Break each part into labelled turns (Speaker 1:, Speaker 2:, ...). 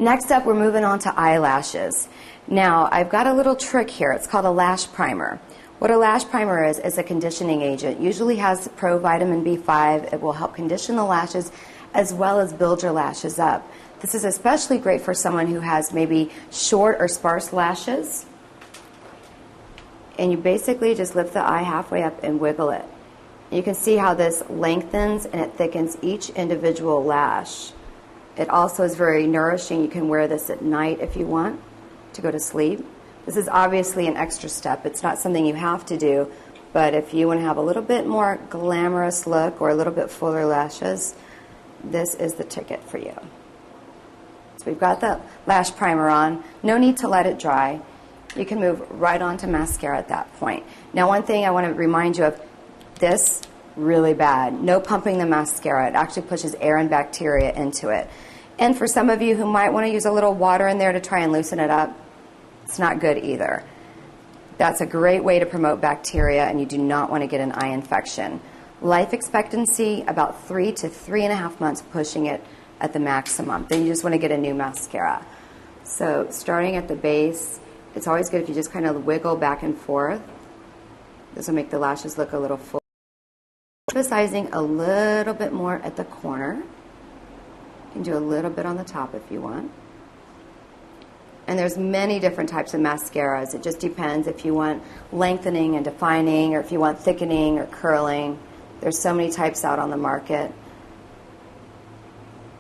Speaker 1: Next up, we're moving on to eyelashes. Now, I've got a little trick here. It's called a lash primer. What a lash primer is a conditioning agent. Usually has provitamin B5. It will help condition the lashes as well as build your lashes up. This is especially great for someone who has maybe short or sparse lashes. And you basically just lift the eye halfway up and wiggle it. You can see how this lengthens and it thickens each individual lash. It also is very nourishing. You can wear this at night if you want to go to sleep. This is obviously an extra step. It's not something you have to do, but if you want to have a little bit more glamorous look or a little bit fuller lashes, this is the ticket for you. So we've got the lash primer on. No need to let it dry. You can move right on to mascara at that point. Now, one thing I want to remind you of, this really bad. No pumping the mascara. It actually pushes air and bacteria into it. And for some of you who might want to use a little water in there to try and loosen it up, it's not good either. That's a great way to promote bacteria, and you do not want to get an eye infection. Life expectancy, about 3 to 3.5 months, pushing it at the maximum. Then you just want to get a new mascara. So starting at the base, it's always good if you just kind of wiggle back and forth. This will make the lashes look a little full. Emphasizing a little bit more at the corner. You can do a little bit on the top if you want. And there's many different types of mascaras. It just depends if you want lengthening and defining, or if you want thickening or curling. There's so many types out on the market.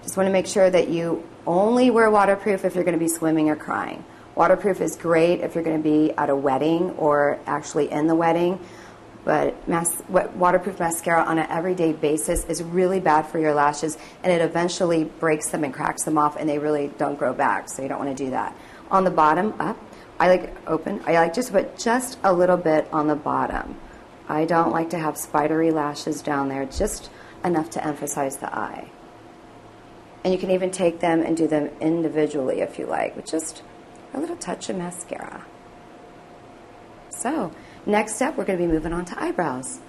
Speaker 1: Just want to make sure that you only wear waterproof if you're going to be swimming or crying. Waterproof is great if you're going to be at a wedding or actually in the wedding. But waterproof mascara on an everyday basis is really bad for your lashes, and it eventually breaks them and cracks them off, and they really don't grow back, so you don't want to do that. On the bottom, up, I like just put just a little bit on the bottom. I don't like to have spidery lashes down there, just enough to emphasize the eye. And you can even take them and do them individually if you like, with just a little touch of mascara. So, next step, we're going to be moving on to eyebrows.